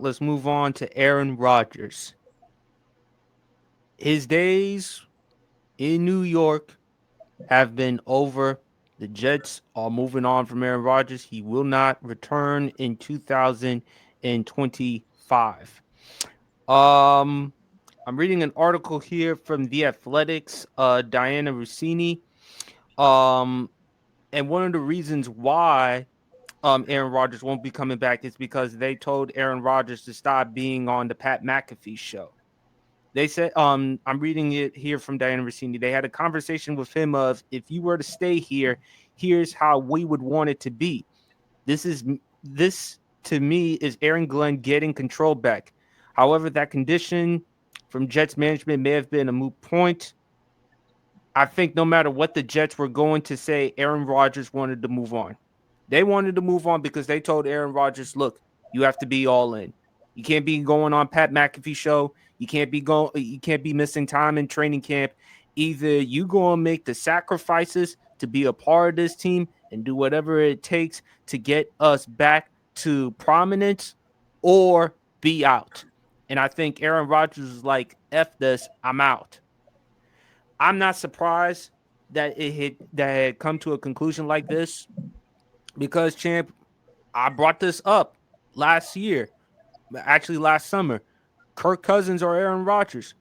let's move on to Aaron Rodgers. His days in New York have been over. The Jets are moving on from Aaron Rodgers. He will not return in 2025. Um, I'm reading an article here from The Athletics, Diana Rossini. Um, and one of the reasons why Aaron Rodgers won't be coming back is because they told Aaron Rodgers to stop being on the Pat McAfee show. They said, I'm reading it here from Diana Rossini. They had a conversation with him of, if you were to stay here, here's how we would want it to be. This to me is Aaron Glenn getting control back. However, that condition from Jets management may have been a moot point. I think no matter what the Jets were going to say, Aaron Rodgers wanted to move on. They wanted to move on because they told Aaron Rodgers, look, you have to be all in. You can't be going on Pat McAfee show. You can't be missing time in training camp. Either you go and make the sacrifices to be a part of this team and do whatever it takes to get us back to prominence, or be out. And I think Aaron Rodgers is like, F this, I'm out. I'm not surprised that it had come to a conclusion like this because, champ, I brought this up last year, actually last summer. Kirk Cousins or Aaron Rodgers,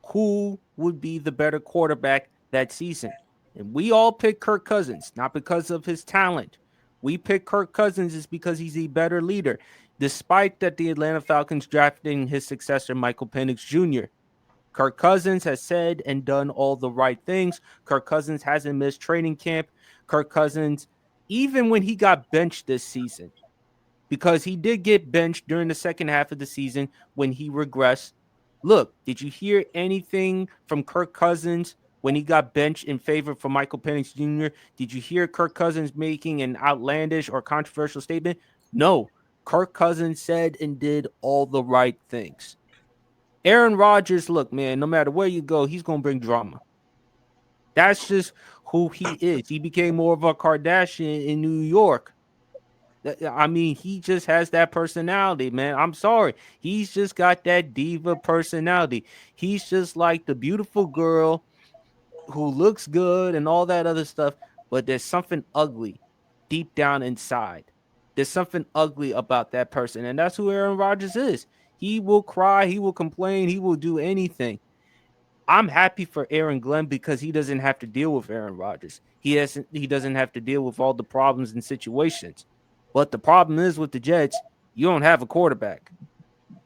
who would be the better quarterback that season? And we all picked Kirk Cousins, not because of his talent. We picked Kirk Cousins is because he's a better leader, despite that the Atlanta Falcons drafting his successor, Michael Penix Jr. Kirk Cousins has said and done all the right things. Kirk Cousins hasn't missed training camp. Kirk Cousins, even when he got benched this season, because he did get benched during the second half of the season when he regressed. Look, did you hear anything from Kirk Cousins when he got benched in favor for Michael Penix Jr.? Did you hear Kirk Cousins making an outlandish or controversial statement? No. Kirk Cousins said and did all the right things. Aaron Rodgers, look, man, no matter where you go, he's going to bring drama. That's just who he is. He became more of a Kardashian in New York. I mean, he just has that personality, man. I'm sorry. He's just got that diva personality. He's just like the beautiful girl who looks good and all that other stuff, but there's something ugly deep down inside. There's something ugly about that person, and that's who Aaron Rodgers is. He will cry, he will complain, he will do anything. I'm happy for Aaron Glenn because he doesn't have to deal with Aaron Rodgers. He doesn't have to deal with all the problems and situations. But the problem is with the Jets, you don't have a quarterback.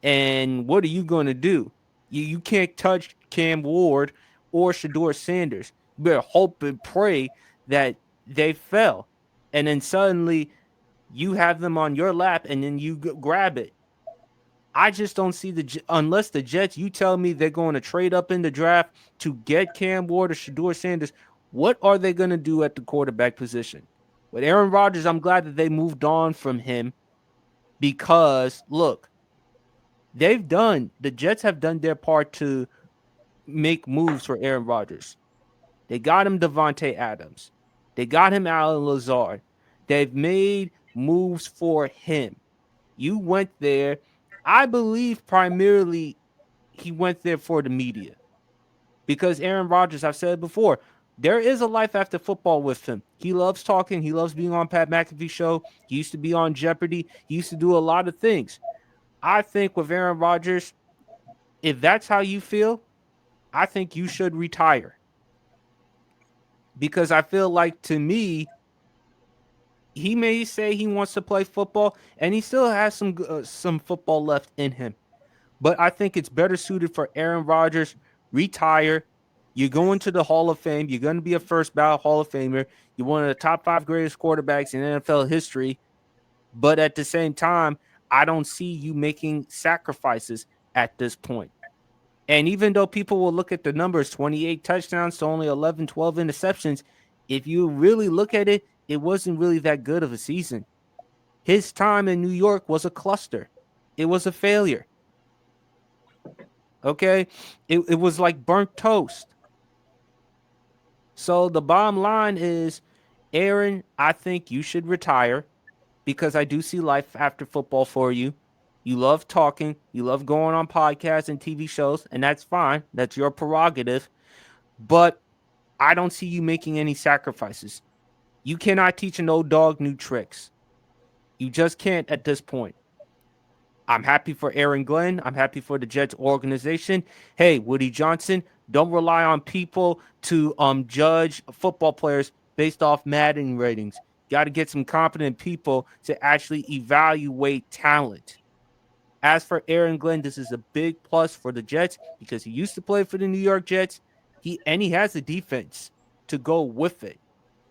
And what are you going to do? You can't touch Cam Ward or Shador Sanders. You better hope and pray that they fell. And then suddenly you have them on your lap and then you grab it. I just don't see unless the Jets, you tell me they're going to trade up in the draft to get Cam Ward or Shador Sanders. What are they going to do at the quarterback position? With Aaron Rodgers, I'm glad that they moved on from him because, look, the Jets have done their part to make moves for Aaron Rodgers. They got him Devontae Adams. They got him Alan Lazard. They've made moves for him. You went there. I believe primarily he went there for the media because Aaron Rodgers, I've said before, there is a life after football with him. He loves talking. He loves being on Pat McAfee show. He used to be on Jeopardy. He used to do a lot of things. I think with Aaron Rodgers, if that's how you feel, I think you should retire because I feel like, to me, he may say he wants to play football and he still has some football left in him. But I think it's better suited for Aaron Rodgers. Retire. You're going to the Hall of Fame. You're going to be a first ballot Hall of Famer. You're one of the top 5 greatest quarterbacks in NFL history. But at the same time, I don't see you making sacrifices at this point. And even though people will look at the numbers, 28 touchdowns to only 11, 12 interceptions, if you really look at it, it wasn't really that good of a season. His time in New York was a cluster. It was a failure. Okay? It was like burnt toast. So the bottom line is, Aaron, I think you should retire because I do see life after football for you. You love talking. You love going on podcasts and TV shows, and that's fine. That's your prerogative. But I don't see you making any sacrifices. You cannot teach an old dog new tricks. You just can't at this point. I'm happy for Aaron Glenn. I'm happy for the Jets organization. Hey, Woody Johnson, don't rely on people to judge football players based off Madden ratings. Got to get some competent people to actually evaluate talent. As for Aaron Glenn, this is a big plus for the Jets because he used to play for the New York Jets. He has the defense to go with it.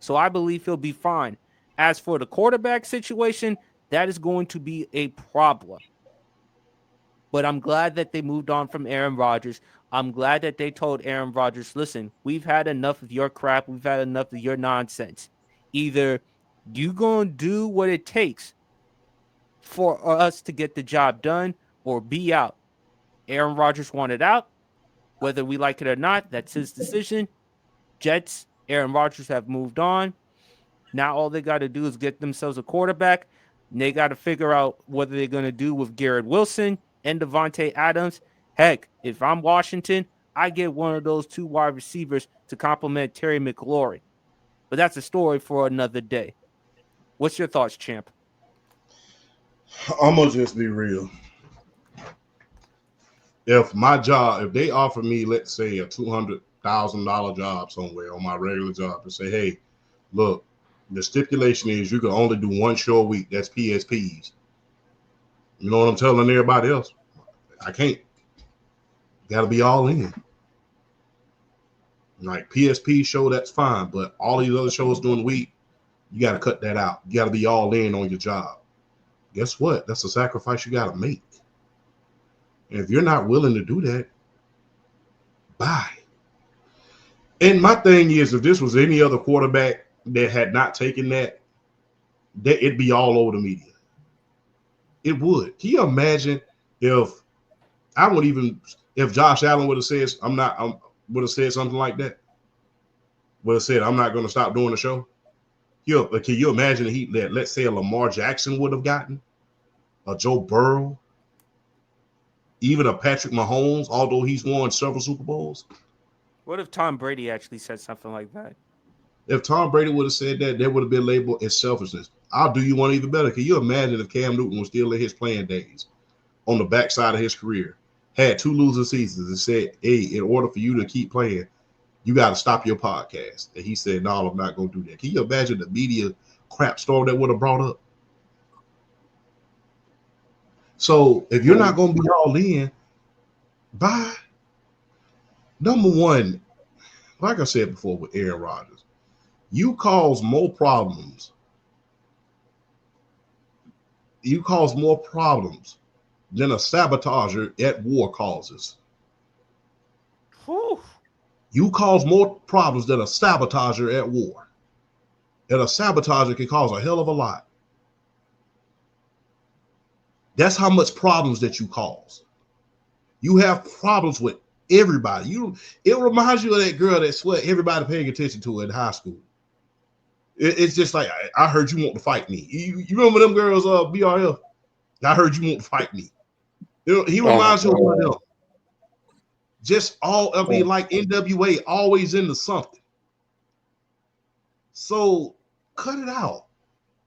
So I believe he'll be fine. As for the quarterback situation, that is going to be a problem. But I'm glad that they moved on from Aaron Rodgers. I'm glad that they told Aaron Rodgers, listen, we've had enough of your crap. We've had enough of your nonsense. Either you going to do what it takes for us to get the job done or be out. Aaron Rodgers wanted out. Whether we like it or not, that's his decision. Jets, Aaron Rodgers have moved on. Now all they got to do is get themselves a quarterback. And they got to figure out what they're going to do with Garrett Wilson and Devontae Adams. Heck, if I'm Washington, I get one of those two wide receivers to complement Terry McLaurin. But that's a story for another day. What's your thoughts, champ? I'm gonna just be real. If my job, if they offer me, let's say, a $200,000 job somewhere on my regular job, and say, hey, look, the stipulation is you can only do one show a week. That's PSPs. You know what I'm telling everybody else? I can't. Got to be all in. Like PSP show, that's fine, but all these other shows during the week, you got to cut that out. You got to be all in on your job. Guess what? That's a sacrifice you got to make. And if you're not willing to do that, bye. And my thing is, if this was any other quarterback that had not taken that, it'd be all over the media. It would. Can you imagine if if Josh Allen would have said would have said something like that? Would have said, I'm not going to stop doing the show. Can you imagine that let's say a Lamar Jackson would have gotten, a Joe Burrow, even a Patrick Mahomes, although he's won several Super Bowls? What if Tom Brady actually said something like that? If Tom Brady would have said that, that would have been labeled as selfishness. I'll do you one even better. Can you imagine if Cam Newton was still in his playing days, on the backside of his career, had 2 losing seasons and said, hey, in order for you to keep playing, you got to stop your podcast. And he said, no, I'm not going to do that. Can you imagine the media crap storm that would have brought up? So if you're not going to be all in, bye. Number one, like I said before with Aaron Rodgers, you cause more problems. You cause more problems than a sabotager at war causes. Whew. You cause more problems than a sabotager at war. And a sabotager can cause a hell of a lot. That's how much problems that you cause. You have problems with everybody. It reminds you of that girl that sweat everybody paying attention to in high school. It's just like, I heard you want to fight me. You remember them girls, BRF? I heard you want to fight me. He reminds you of one of them. Just like NWA, always into something. So cut it out.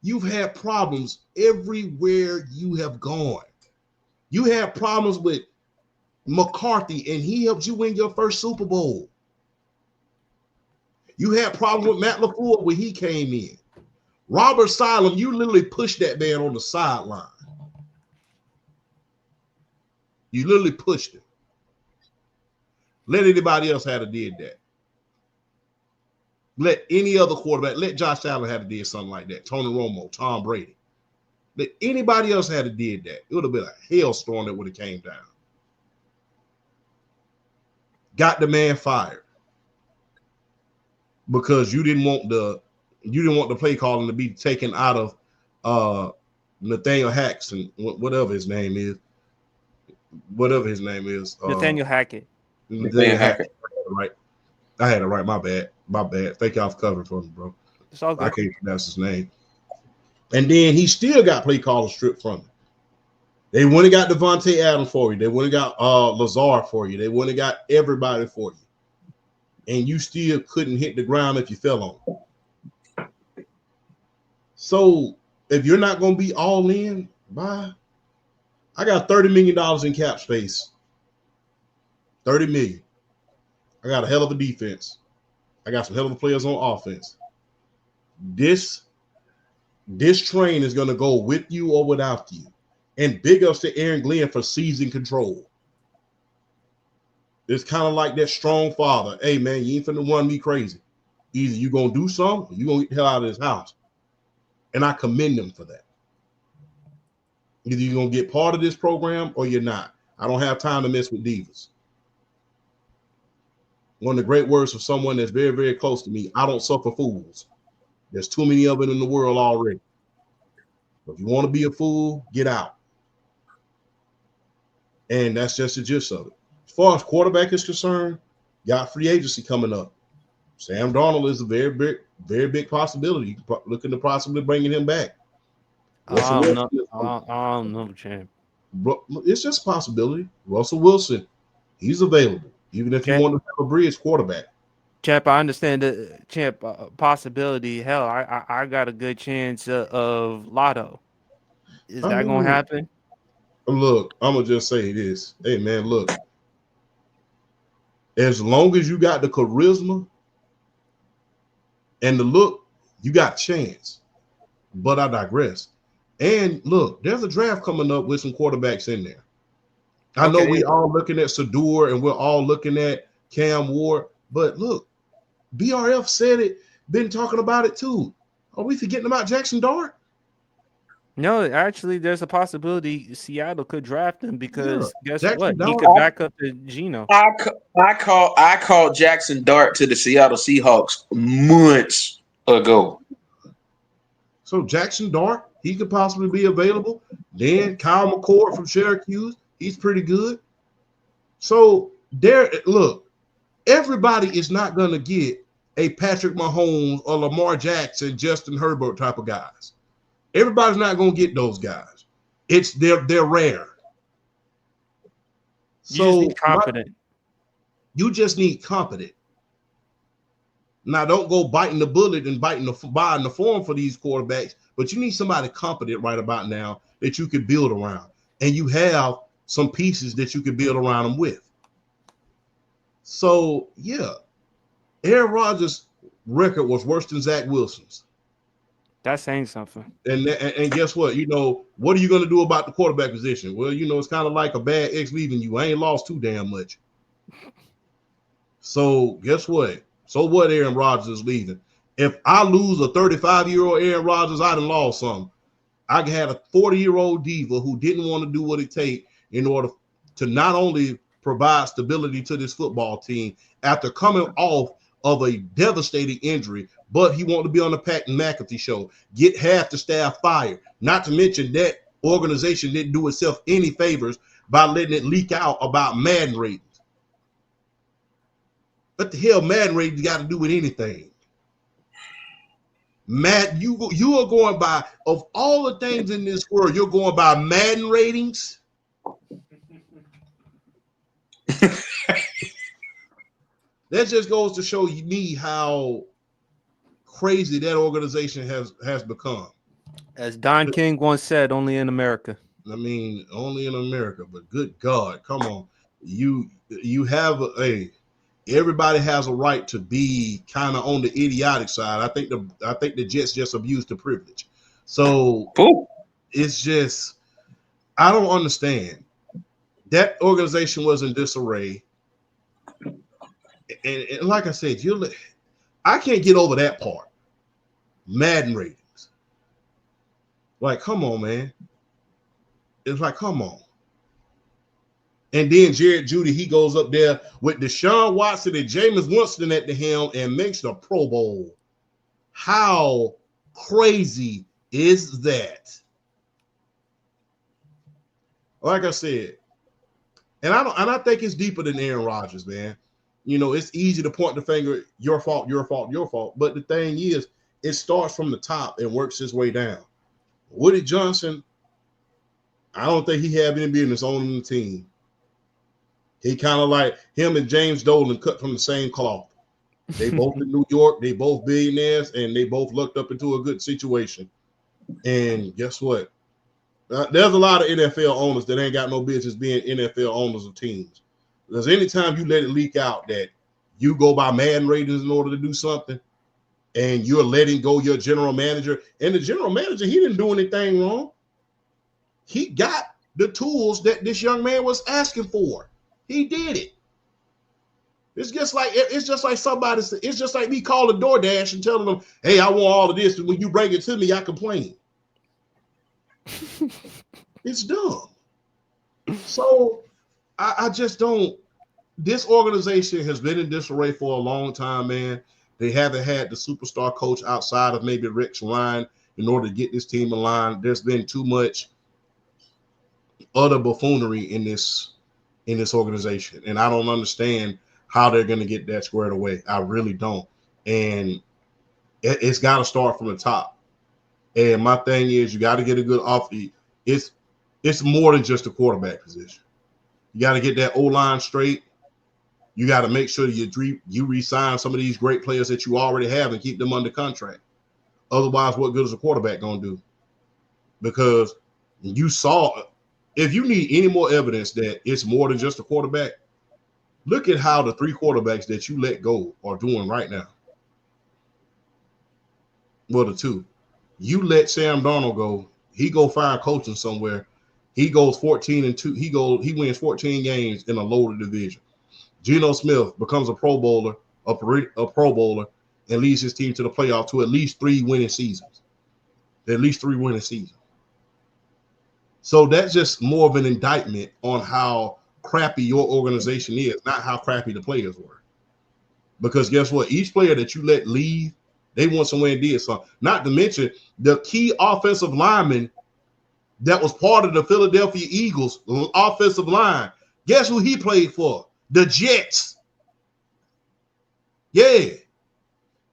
You've had problems everywhere you have gone. You had problems with McCarthy, and he helped you win your first Super Bowl. You had problems with Matt LaFleur when he came in. Robert Saleh, you literally pushed that man on the sideline. You literally pushed him. Let anybody else have did that. Let any other quarterback, let Josh Allen have did something like that. Tony Romo, Tom Brady. Let anybody else have did that. It would have been a hailstorm that would have came down. Got the man fired because you didn't want the play calling to be taken out of Nathaniel Hackett, whatever his name is. Nathaniel Hackett. Nathaniel Hackett. Right. I had it right. My bad. Thank y'all for covering for me, bro. It's all good. I can't pronounce his name. And then he still got play calling stripped from him. They went and got Devontae Adams for you. They went and got Lazard for you. They went and got everybody for you. And you still couldn't hit the ground if you fell on. So if you're not going to be all in, bye. I got $30 million in cap space. $30 million. I got a hell of a defense. I got some hell of a players on offense. This train is going to go with you or without you. And big ups to Aaron Glenn for seizing control. It's kind of like that strong father. Hey, man, you ain't finna run me crazy. Either you going to do something or you going to get the hell out of this house. And I commend them for that. Either you're going to get part of this program or you're not. I don't have time to mess with divas. One of the great words of someone that's very, very close to me, I don't suffer fools. There's too many of it in the world already. If you want to be a fool, get out. And that's just the gist of it. As far as quarterback is concerned, got free agency coming up. Sam Darnold is a very big possibility. Looking to possibly bringing him back. I don't know, champ. It's just a possibility. Russell Wilson, he's available. Even if you want to have a bridge quarterback. Champ, I understand the possibility. Hell, I got a good chance of Lotto. Is that going to happen? Look, I'm going to just say this. Hey, man, look. As long as you got the charisma and the look, you got chance. But I digress. And look, there's a draft coming up with some quarterbacks in there. I know we all looking at Sador and we're all looking at Cam Ward. But look, BRF said it, been talking about it too. Are we forgetting about Jackson Dart? No, actually, there's a possibility Seattle could draft him because guess Jackson what? Dart, he could back up to Geno. I called Jackson Dart to the Seattle Seahawks months ago. So Jackson Dart, he could possibly be available. Then Kyle McCord from Syracuse, he's pretty good. So look, everybody is not going to get a Patrick Mahomes or Lamar Jackson, Justin Herbert type of guys. Everybody's not going to get those guys. They're rare. You just need competent. You just need competent. Now, don't go biting the bullet and buying the form for these quarterbacks, but you need somebody competent right about now that you could build around. And you have some pieces that you could build around them with. So, yeah, Aaron Rodgers' record was worse than Zach Wilson's. That's saying something. And guess what? What are you going to do about the quarterback position? Well, it's kind of like a bad ex leaving you. I ain't lost too damn much. So guess what? So what Aaron Rodgers is leaving? If I lose a 35-year-old Aaron Rodgers, I done lost something. I had a 40-year-old diva who didn't want to do what it takes in order to not only provide stability to this football team after coming off of a devastating injury, but he wanted to be on the Pat McAfee show, get half the staff fired. Not to mention that organization didn't do itself any favors by letting it leak out about Madden ratings. What the hell Madden ratings got to do with anything? You are going by, of all the things in this world, you're going by Madden ratings? That just goes to show me how crazy that organization has become. As Don King once said, only in America. I mean, only in America, but good God, come on. You have everybody has a right to be kind of on the idiotic side. I think the Jets just abused the privilege. So It's just, I don't understand. That organization was in disarray. And like I said, I can't get over that part. Madden ratings. Like, come on, man. It's like, come on. And then Jared Judy, he goes up there with Deshaun Watson and Jameis Winston at the helm and makes the Pro Bowl. How crazy is that? Like I said, and I think it's deeper than Aaron Rodgers, man. It's easy to point the finger, your fault, your fault, your fault. But the thing is, it starts from the top and works its way down. Woody Johnson, I don't think he had any business owning the team. He kind of like him and James Dolan cut from the same cloth. They both in New York. They both billionaires, and they both looked up into a good situation. And guess what? There's a lot of NFL owners that ain't got no business being NFL owners of teams. Because anytime you let it leak out that you go by Madden ratings in order to do something, and you're letting go your general manager, and the general manager, he didn't do anything wrong. He got the tools that this young man was asking for. He did it. It's just like somebody. It's just like me calling DoorDash and telling them, "Hey, I want all of this, and when you bring it to me, I complain." It's dumb. So I just don't. This organization has been in disarray for a long time, man. They haven't had the superstar coach outside of maybe Rex Ryan in order to get this team in line. There's been too much utter buffoonery in this organization, and I don't understand how they're going to get that squared away. I really don't. And it's got to start from the top. And my thing is, you got to get a good offense. It's more than just a quarterback position. You got to get that O-line straight. You got to make sure you re-sign some of these great players that you already have and keep them under contract. Otherwise, what good is a quarterback going to do? Because you saw, if you need any more evidence that it's more than just a quarterback, look at how the three quarterbacks that you let go are doing right now. Well, the two. You let Sam Darnold go. He go find coaching somewhere. He goes 14-2. He wins 14 games in a loaded division. Geno Smith becomes a Pro Bowler, a Pro Bowler, and leads his team to the playoff to at least 3 winning seasons. At least 3 winning seasons. So that's just more of an indictment on how crappy your organization is, not how crappy the players were. Because guess what? Each player that you let leave, they went somewhere and did something. Not to mention the key offensive lineman that was part of the Philadelphia Eagles offensive line. Guess who he played for? The Jets. Yeah.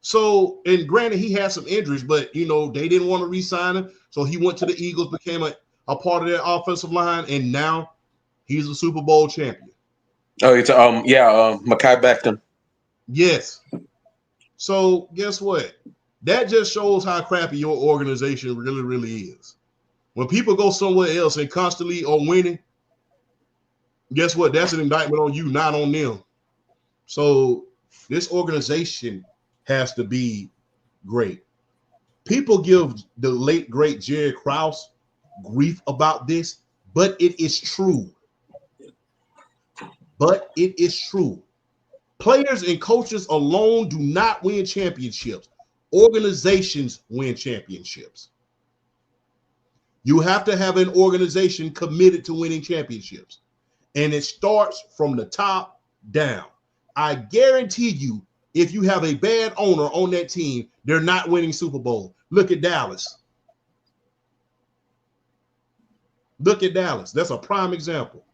So, and granted, he had some injuries, but, they didn't want to re-sign him. So he went to the Eagles, became a part of their offensive line, and now he's a Super Bowl champion. Oh, it's Mekhi Becton. Yes. So guess what? That just shows how crappy your organization really, really is. When people go somewhere else and constantly are winning, guess what? That's an indictment on you, not on them. So this organization has to be great. People give the late, great Jerry Krause grief about this, but it is true. But it is true. Players and coaches alone do not win championships. Organizations win championships. You have to have an organization committed to winning championships. And it starts from the top down. I guarantee you, if you have a bad owner on that team, they're not winning Super Bowl. Look at Dallas. Look at Dallas. That's a prime example.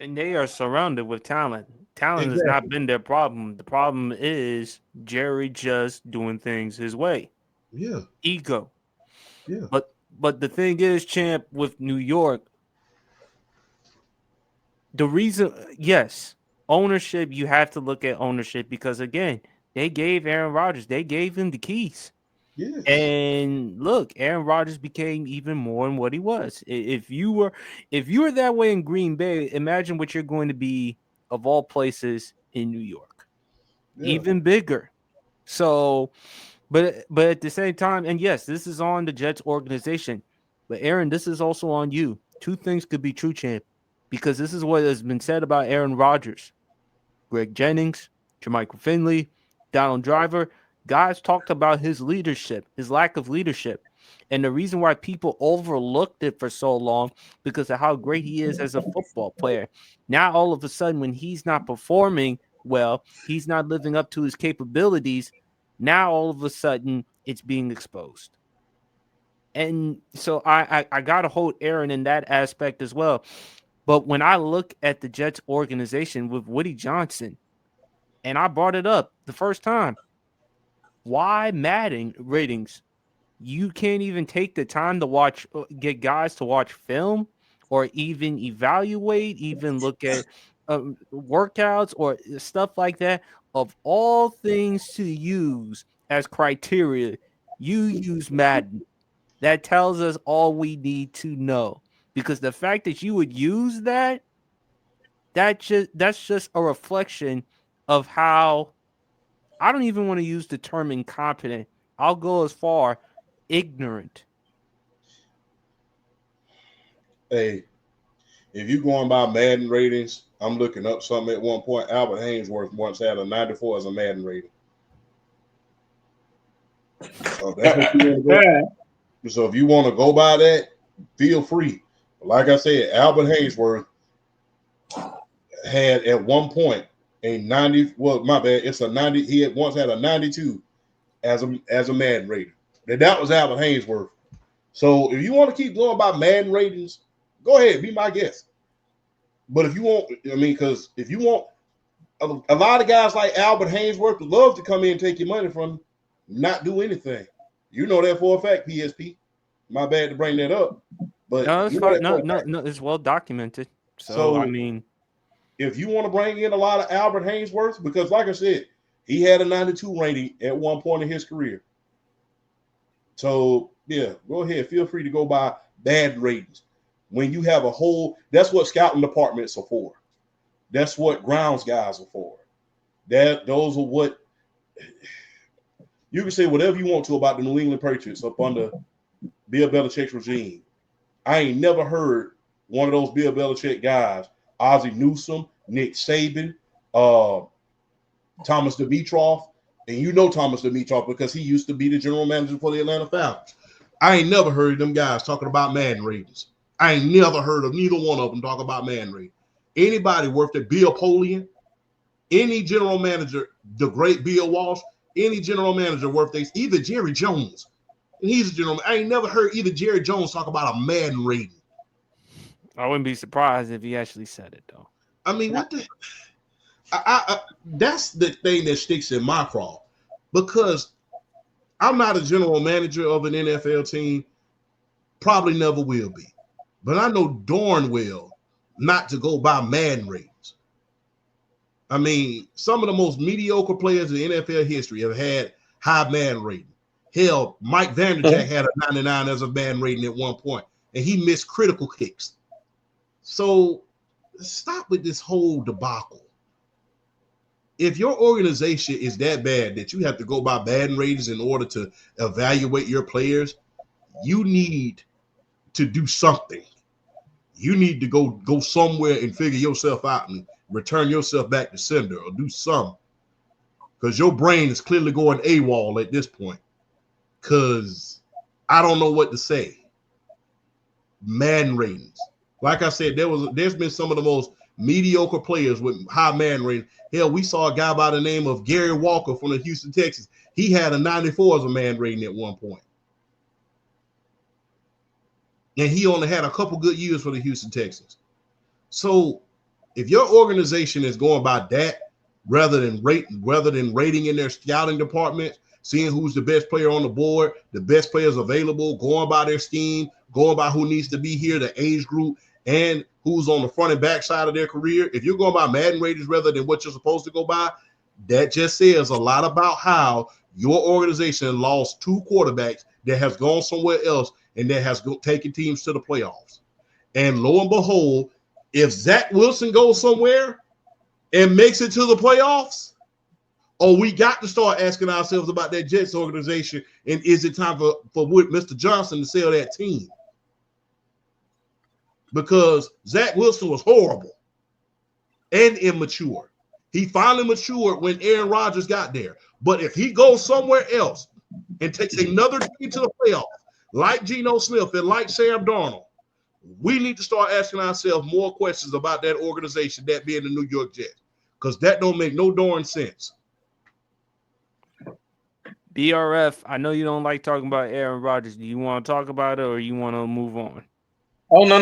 And they are surrounded with talent. Talent has not been their problem. The problem is Jerry just doing things his way. Yeah. Ego. Yeah. But the thing is, champ, with New York, the reason, yes, ownership, you have to look at ownership because, again, they gave Aaron Rodgers, they gave him the keys. Yes. And look, Aaron Rodgers became even more than what he was. If you were that way in Green Bay, imagine what you're going to be of all places in New York. Yeah. Even bigger. So, but at the same time, and yes, this is on the Jets organization. But Aaron, this is also on you. Two things could be true, champ, because this is what has been said about Aaron Rodgers, Greg Jennings, Jermichael Finley, Donald Driver. Guys talked about his leadership, his lack of leadership. And the reason why people overlooked it for so long because of how great he is as a football player. Now, all of a sudden, when he's not performing well, he's not living up to his capabilities. Now, all of a sudden, it's being exposed. And so I got to hold Aaron in that aspect as well. But when I look at the Jets organization with Woody Johnson, and I brought it up the first time, why Madden ratings you can't even take the time to watch, get guys to watch film or even evaluate, even look at workouts or stuff like that. Of all things to use as criteria, you use Madden. That tells us all we need to know. Because the fact that you would use that, that's just a reflection of how, I don't even want to use the term incompetent. I'll go as far ignorant. Hey, if you going by Madden ratings, I'm looking up something at one point. Albert Hainsworth once had a 94 as a Madden rating. So that's what you want to go. So if you want to go by that, feel free. Like I said, Albert Hainsworth had at one point a 90. Well, my bad, it's a 90. He had once had a 92 as a Madden rating. That was Albert Hainsworth. So if you want to keep going by Madden ratings, go ahead, be my guest. But if you want, I mean, because if you want, a lot of guys like Albert Hainsworth would love to come in and take your money from, not do anything. You know that for a fact, PSP. My bad to bring that up, but No, it's you know fine. that for No, a no, fact. no. It's well documented. So I So mean, if you want to bring in a lot of Albert Hainsworth, because like I said, he had a 92 rating at one point in his career. So yeah, go ahead. Feel free to go by bad ratings. When you have a whole, that's what scouting departments are for. That's what grounds guys are for. Those are what you can say whatever you want to about the New England Patriots up under Bill Belichick's regime. I ain't never heard one of those Bill Belichick guys, Ozzie Newsome, Nick Saban, Thomas Dimitroff, and you know Thomas Dimitroff because he used to be the general manager for the Atlanta Falcons. I ain't never heard them guys talking about Madden ratings. I ain't never heard of neither one of them talk about Madden ratings. Anybody worth it, Bill Polian, any general manager, the great Bill Walsh, any general manager worth they, either Jerry Jones, and he's a general. I ain't never heard either Jerry Jones talk about a Madden rating. I wouldn't be surprised if he actually said it though. I mean, what the? That's the thing that sticks in my craw because I'm not a general manager of an NFL team, probably never will be. But I know darn well not to go by Madden ratings. I mean, some of the most mediocre players in NFL history have had high Madden rating. Hell, Mike Vanderjagt had a 99 as a Madden rating at one point, and he missed critical kicks. So stop with this whole debacle. If your organization is that bad that you have to go by Madden ratings in order to evaluate your players, you need to do something. You need to go somewhere and figure yourself out and return yourself back to sender or do something. Because your brain is clearly going AWOL at this point. Because I don't know what to say. Madden ratings. Like I said, there's been some of the most mediocre players with high Madden ratings. Hell, we saw a guy by the name of Gary Walker from the Houston Texans. He had a 94 as a Madden rating at one point. And he only had a couple good years for the Houston Texans. So if your organization is going by that rather than rating in their scouting department, seeing who's the best player on the board, the best players available, going by their scheme, going by who needs to be here, the age group, and who's on the front and back side of their career, if you're going by Madden ratings rather than what you're supposed to go by, that just says a lot about how your organization lost two quarterbacks that has gone somewhere else and that has taken teams to the playoffs. And lo and behold, if Zach Wilson goes somewhere and makes it to the playoffs, we got to start asking ourselves about that Jets organization, and is it time for Mr. Johnson to sell that team? Because Zach Wilson was horrible and immature. He finally matured when Aaron Rodgers got there. But if he goes somewhere else and takes another team to the playoffs, like Geno Smith and like Sam Darnold, we need to start asking ourselves more questions about that organization, that being the New York Jets, because that don't make no darn sense. BRF, I know you don't like talking about Aaron Rodgers. Do you want to talk about it or you want to move on? Oh no!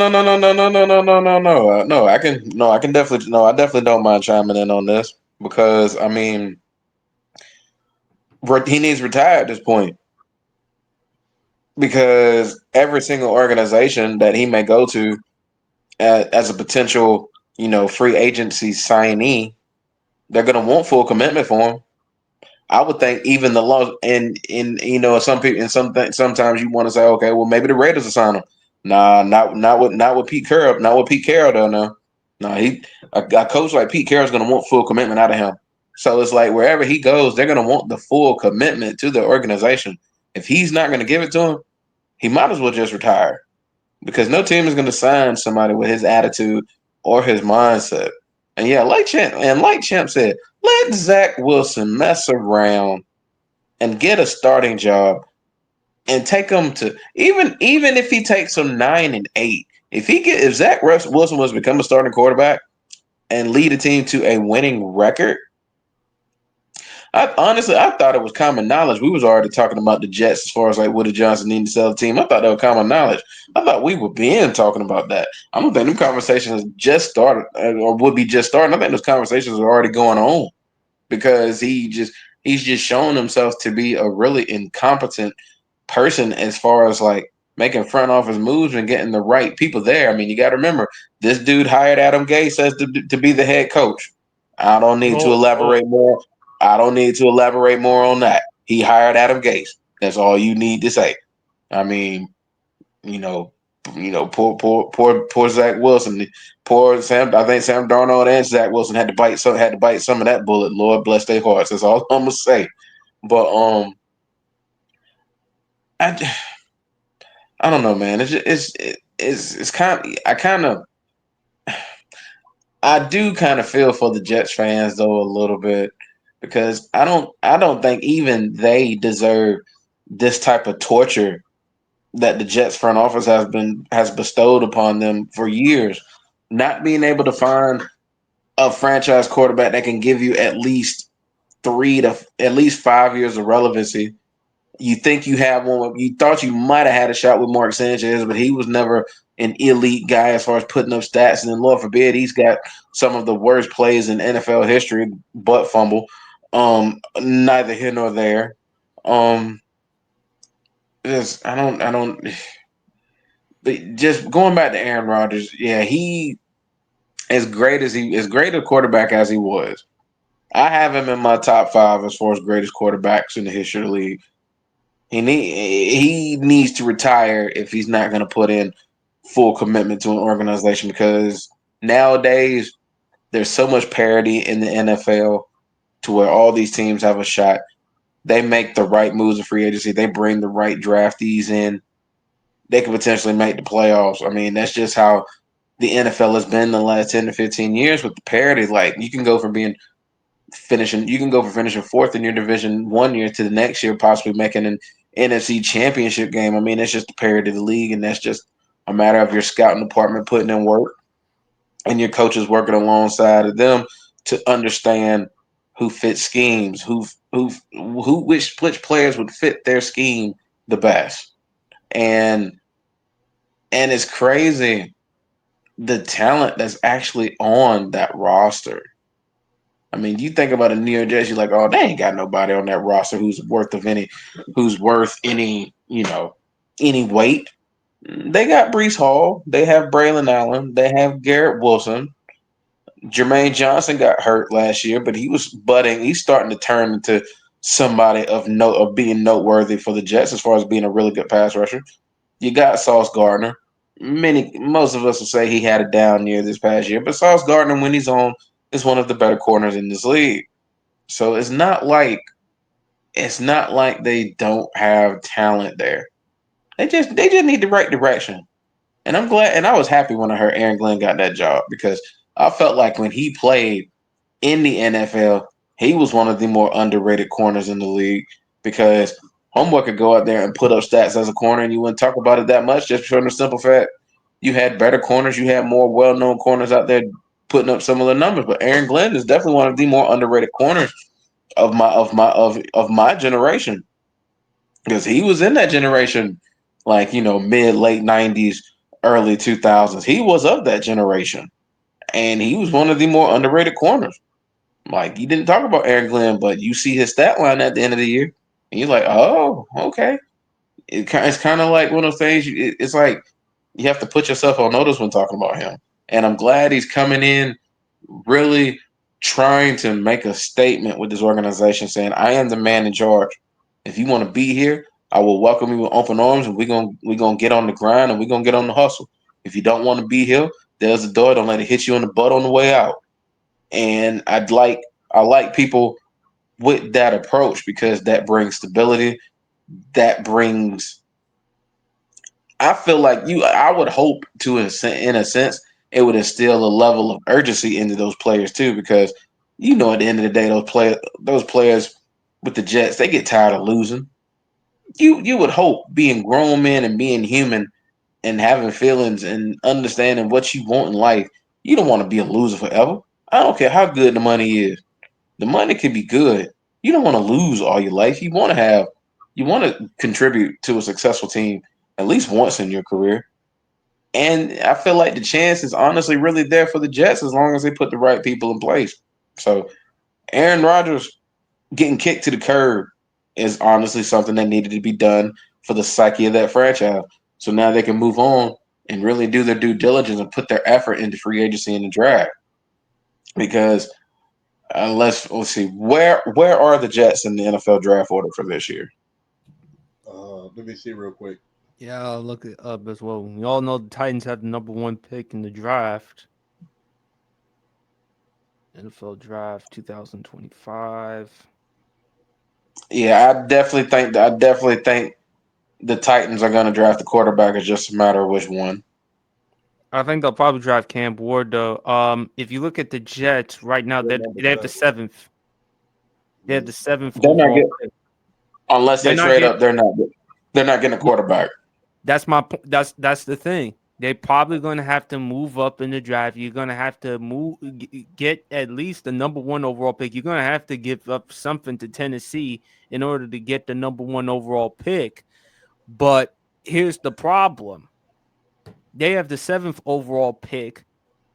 I can definitely I definitely don't mind chiming in on this because I mean he needs to retire at this point. because every single organization that he may go to as a potential, free agency signee, they're going to want full commitment for him. I would think even the law, and some people, and sometimes you want to say, okay, well maybe the Raiders will sign him. Nah, not with Pete Carroll, not with Pete Carroll though. No, no, a coach like Pete Carroll is going to want full commitment out of him. So it's like wherever he goes, they're going to want the full commitment to the organization. If he's not going to give it to him, he might as well just retire because no team is going to sign somebody with his attitude or his mindset. And yeah, like Champ said, let Zach Wilson mess around and get a starting job and take him to even if he takes them 9-8. If Zach Wilson was to become a starting quarterback and lead a team to a winning record, I thought it was common knowledge. We was already talking about the Jets as far as like Woody Johnson needing to sell the team. I thought that was common knowledge. I thought we were being talking about that. I don't think them conversations just started or would be just starting. I think those conversations are already going on because he's just showing himself to be a really incompetent person as far as like making front office moves and getting the right people there. I mean, you got to remember this dude hired Adam Gase as to be the head coach. I don't need to elaborate more. I don't need to elaborate more on that. He hired Adam Gase. That's all you need to say. I mean, you know, poor Zach Wilson, poor Sam. I think Sam Darnold and Zach Wilson had to bite some of that bullet. Lord bless their hearts. That's all I'm gonna say. But I I don't know, man. It's kind of I do kind of feel for the Jets fans though a little bit because I don't think even they deserve this type of torture that the Jets front office has bestowed upon them for years. Not being able to find a franchise quarterback that can give you at least 5 years of relevancy. You think you have one. You thought you might have had a shot with Mark Sanchez, but he was never an elite guy as far as putting up stats. And then, Lord forbid, he's got some of the worst plays in NFL history, butt fumble. Neither here nor there. Um, I don't. But just going back to Aaron Rodgers, yeah, he as great a quarterback as he was. I have him in my top five as far as greatest quarterbacks in the history of the league. He needs to retire if he's not going to put in full commitment to an organization because nowadays there's so much parity in the NFL to where all these teams have a shot. They make the right moves in free agency. They bring the right draftees in. They could potentially make the playoffs. I mean, that's just how the NFL has been the last 10 to 15 years with the parity. Like you can go from finishing fourth in your division one year to the next year, possibly making an NFC championship game. I mean, it's just the parity of the league, and that's just a matter of your scouting department putting in work and your coaches working alongside of them to understand who fits schemes, which players would fit their scheme the best. And it's crazy the talent that's actually on that roster. I mean, you think about a New York Jets, you're like, oh, they ain't got nobody on that roster who's worth any weight. They got Brees Hall, they have Braylon Allen, they have Garrett Wilson. Jermaine Johnson got hurt last year, but he was budding. He's starting to turn into somebody of note of being noteworthy for the Jets as far as being a really good pass rusher. You got Sauce Gardner. Most of us will say he had a down year this past year, but Sauce Gardner, when he's on, is one of the better corners in this league. So it's not like they don't have talent there. They just need the right direction. And I'm glad and I was happy when I heard Aaron Glenn got that job because I felt like when he played in the NFL, he was one of the more underrated corners in the league because Homeboy could go out there and put up stats as a corner and you wouldn't talk about it that much just for the simple fact you had better corners, you had more well-known corners out there putting up similar numbers. But Aaron Glenn is definitely one of the more underrated corners of my generation because he was in that generation, like mid late '90s, early 2000s. He was of that generation, and he was one of the more underrated corners. Like you didn't talk about Aaron Glenn, but you see his stat line at the end of the year, and you're like, oh, okay. It's kind of like one of those things. It's like you have to put yourself on notice when talking about him. And I'm glad he's coming in really trying to make a statement with this organization saying, I am the man in charge. If you want to be here, I will welcome you with open arms and we're gonna get on the grind and we're gonna get on the hustle. If you don't want to be here, there's the door. Don't let it hit you in the butt on the way out. And I like people with that approach because that brings stability. That brings I feel like I would hope to, in a sense, it would instill a level of urgency into those players too, because at the end of the day, those players with the Jets, they get tired of losing. You would hope being grown men and being human and having feelings and understanding what you want in life, you don't want to be a loser forever. I don't care how good the money is. The money can be good. You don't want to lose all your life. You want to contribute to a successful team at least once in your career. And I feel like the chance is honestly really there for the Jets as long as they put the right people in place. So Aaron Rodgers getting kicked to the curb is honestly something that needed to be done for the psyche of that franchise. So now they can move on and really do their due diligence and put their effort into free agency and the draft. Because let's see, where are the Jets in the NFL draft order for this year? Let me see real quick. Yeah, I'll look it up as well. We all know the Titans have the number one pick in the draft. NFL draft 2025. Yeah, I definitely think the Titans are going to draft the quarterback. It's just a matter of which one. I think they'll probably draft Cam Ward though. If you look at the Jets right now, They're they number they have the 7. seventh. They have the seventh They're not overall get pick. unless They're they not trade getting. up. They're not getting a Yeah, quarterback. that's my. That's the thing. They're probably going to have to move up in the draft. You're going to have to get at least the number one overall pick. You're going to have to give up something to Tennessee in order to get the number one overall pick. But here's the problem: they have the seventh overall pick.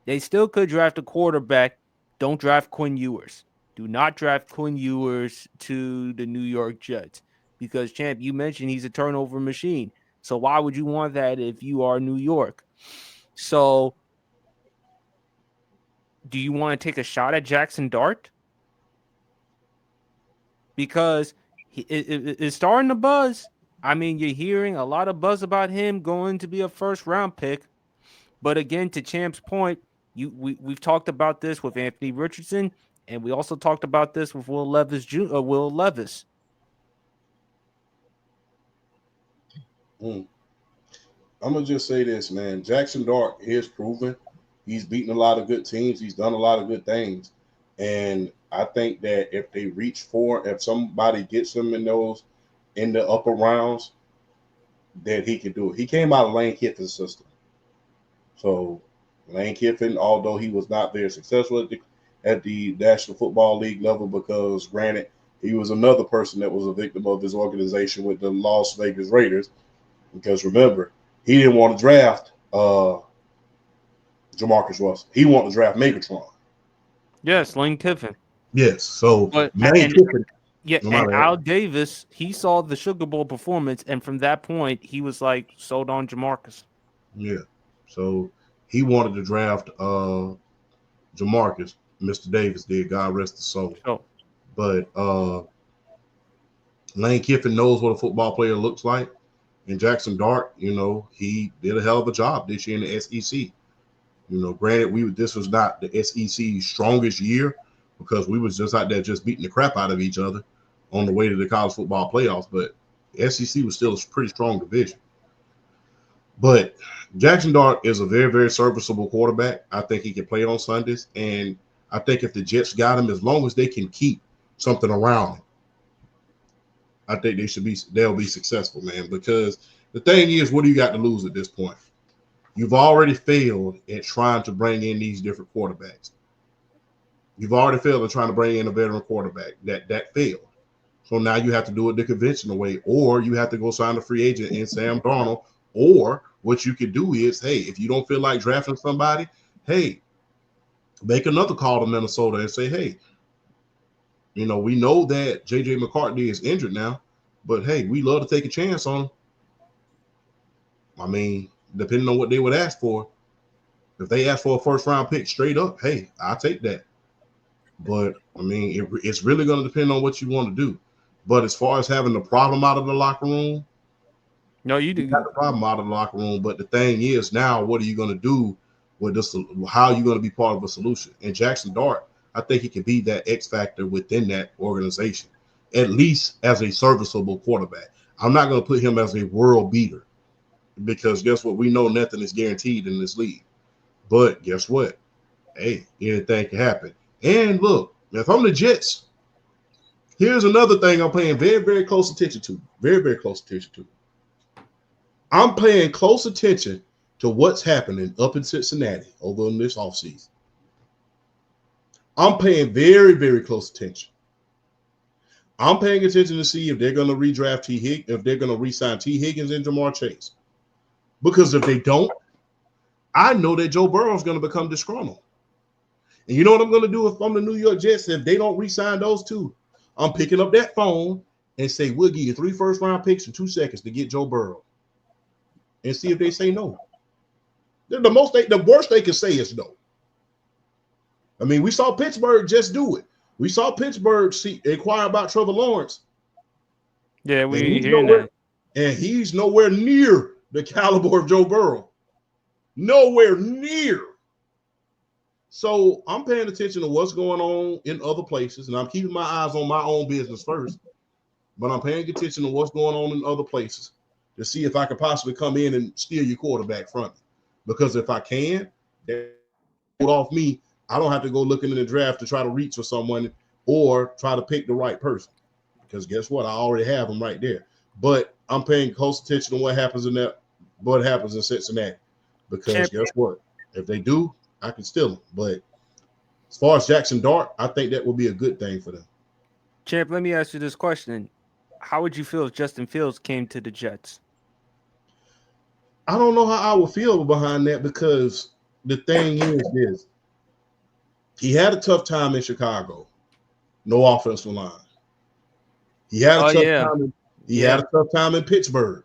They still could draft a quarterback. Don't draft Quinn Ewers. Do not draft Quinn Ewers to the New York Jets because, champ, you mentioned he's a turnover machine. So why would you want that if you are New York? So do you want to take a shot at Jackson Dart? Because it's starting to buzz. I mean, you're hearing a lot of buzz about him going to be a first round pick. But again, to Champ's point, we've talked about this with Anthony Richardson, and we also talked about this with Will Levis. Will Levis. Mm. I'm gonna just say this, man. Jackson Dart is proven. He's beaten a lot of good teams. He's done a lot of good things, and I think that if somebody gets him in the upper rounds, that he can do it. He came out of Lane Kiffin's system, so Lane Kiffin, although he was not very successful at the National Football League level, because granted, he was another person that was a victim of his organization with the Las Vegas Raiders. Because remember, he didn't want to draft Jamarcus Russell. He wanted to draft Megatron. Yes, Lane Kiffin. Yes. So But Lane Kiffin, yeah, no and matter Al Davis, he saw the Sugar Bowl performance, and from that point, he was like sold on Jamarcus. yeah. So he wanted to draft Jamarcus. Mr. Davis did. God rest his soul. So But Lane Kiffin knows what a football player looks like. And Jackson Dart, he did a hell of a job this year in the SEC. Granted, this was not the SEC's strongest year because we was just out there just beating the crap out of each other on the way to the college football playoffs. But the SEC was still a pretty strong division. But Jackson Dart is a very, very serviceable quarterback. I think he can play on Sundays. And I think if the Jets got him, as long as they can keep something around him, I think they'll be successful, man. Because the thing is, what do you got to lose at this point? You've already failed at trying to bring in these different quarterbacks. You've already failed at trying to bring in a veteran quarterback. That failed. So now you have to do it the conventional way, or you have to go sign a free agent in Sam Darnold. Or what you could do is, hey, if you don't feel like drafting somebody, hey, make another call to Minnesota and say, hey, we know that JJ McCartney is injured now, but hey, we love to take a chance on him. I mean, depending on what they would ask for, if they ask for a first round pick straight up, hey, I'll take that. But I mean, it's really going to depend on what you want to do. But as far as having the problem out of the locker room, No, you you got do. the problem out of the locker room. But the thing is, now what are you going to do with this? How are you going to be part of a solution? And Jackson Dart, I think he can be that X factor within that organization, at least as a serviceable quarterback. I'm not going to put him as a world beater because guess what? We know nothing is guaranteed in this league. But guess what? Hey, anything can happen. And look, if I'm the Jets, here's another thing I'm paying very, very close attention to. Very, very close attention to. I'm paying close attention to what's happening up in Cincinnati over in this offseason. I'm paying very, very close attention. I'm paying attention to see if they're going to redraft T. Higgins, if they're going to re-sign T. Higgins and Jamar Chase. Because if they don't, I know that Joe Burrow is going to become disgruntled. And you know what I'm going to do if I'm the New York Jets? If they don't re-sign those two, I'm picking up that phone and say, we'll give you 3 first-round picks in 2 seconds to get Joe Burrow. And see if they say no. The worst they can say is no. I mean, we saw Pittsburgh just do it. We saw Pittsburgh inquire about Trevor Lawrence. Yeah, we hearing that. And he's nowhere near the caliber of Joe Burrow. Nowhere near. So I'm paying attention to what's going on in other places, and I'm keeping my eyes on my own business first. But I'm paying attention to what's going on in other places to see if I can possibly come in and steal your quarterback from you. Because if I can, that hold off me. I don't have to go looking in the draft to try to reach for someone or try to pick the right person. Because guess what? I already have them right there. But I'm paying close attention to what happens in Cincinnati. Because guess what? If they do, I can steal them. But as far as Jackson Dart, I think that would be a good thing for them. Champ, let me ask you this question. How would you feel if Justin Fields came to the Jets? I don't know how I would feel behind that because the thing is this. He had a tough time in Chicago. No offensive line. He had a tough time in Pittsburgh.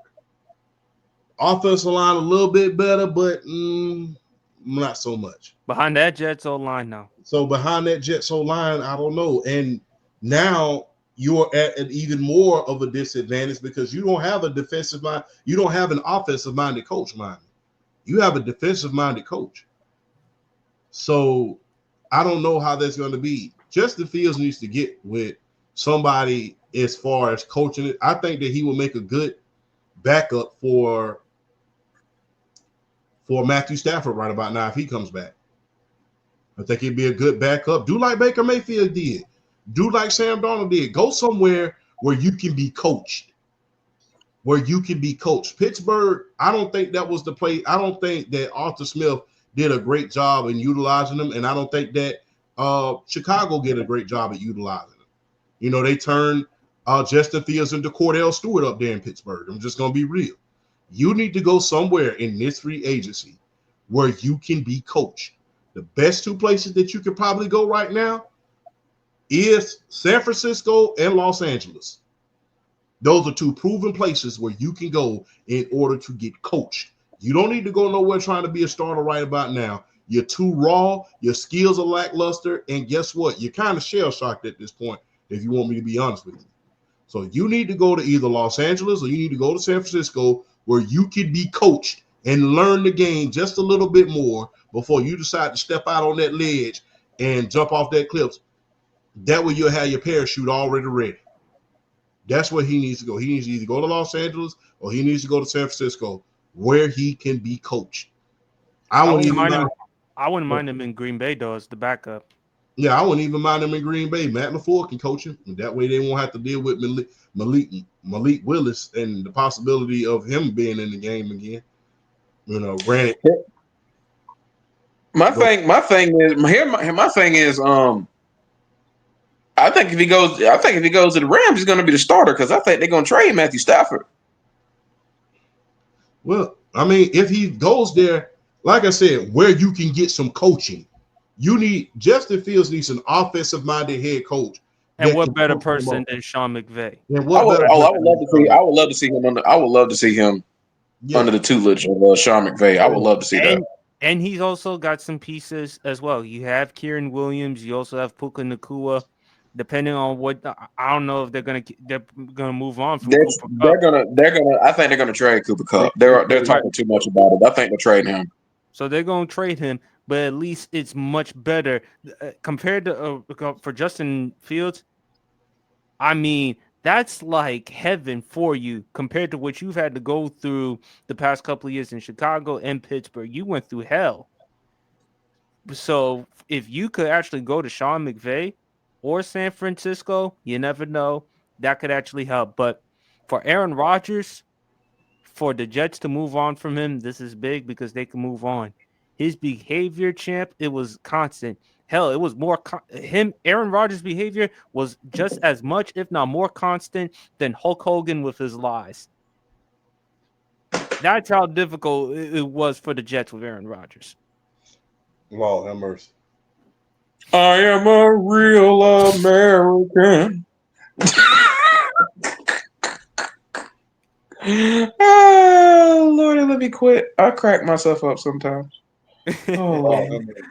Offensive line a little bit better, but not so much. Behind that Jets O-line now. So behind that Jets O-line, I don't know. And now you're at an even more of a disadvantage because you don't have a defensive mind. You don't have an offensive-minded coach, mind you. You have a defensive-minded coach. So I don't know how that's going to be. Justin Fields needs to get with somebody as far as coaching it. I think that he will make a good backup for Matthew Stafford right about now if he comes back. I think he'd be a good backup. Do like Baker Mayfield did. Do like Sam Darnold did. Go somewhere where you can be coached. Pittsburgh, I don't think that was the play. I don't think that Arthur Smith did a great job in utilizing them, and I don't think that Chicago did a great job at utilizing them. You know, they turned Justin Fields into Cordell Stewart up there in Pittsburgh. I'm just going to be real. You need to go somewhere in this free agency where you can be coached. The best 2 places that you could probably go right now is San Francisco and Los Angeles. Those are 2 proven places where you can go in order to get coached. You don't need to go nowhere trying to be a starter right about now. You're too raw. Your skills are lackluster. And guess what? You're kind of shell-shocked at this point, if you want me to be honest with you. So you need to go to either Los Angeles or you need to go to San Francisco where you can be coached and learn the game just a little bit more before you decide to step out on that ledge and jump off that cliff. That way you'll have your parachute already ready. That's where he needs to go. He needs to either go to Los Angeles or he needs to go to San Francisco where he can be coached. I wouldn't mind him in Green Bay, though, as the backup. Yeah, I wouldn't even mind him in Green Bay. Matt LaFleur can coach him. And that way they won't have to deal with Malik Willis and the possibility of him being in the game again. You know, granted. My thing is, I think if he goes to the Rams, he's going to be the starter because I think they're going to trade Matthew Stafford. Well, I mean, if he goes there, like I said, where you can get some coaching, Justin Fields needs an offensive-minded head coach. And what better person than Sean McVay? I would love to see him. I would love to see him Yeah. under the tutelage of Sean McVay. I would love to see that. And he's also got some pieces as well. You have Kieran Williams. You also have Puka Nakua. Depending on what I don't know if they're gonna move on from Cooper Cup. They're gonna. I think they're gonna trade Cooper Cup. They're talking too much about it. I think they're trading him. So they're gonna trade him, but at least it's much better compared to for Justin Fields. I mean, that's like heaven for you compared to what you've had to go through the past couple of years in Chicago and Pittsburgh. You went through hell. So if you could actually go to Sean McVay or San Francisco, you never know. That could actually help. But for Aaron Rodgers, for the Jets to move on from him, this is big because they can move on. His behavior, champ, it was constant. Hell, it was more Aaron Rodgers' behavior was just as much, if not more constant than Hulk Hogan with his lies. That's how difficult it was for the Jets with Aaron Rodgers. Lord have mercy. I am a real American. Oh, Lord, let me quit. I crack myself up sometimes. Oh, Lord Lord. have mercy.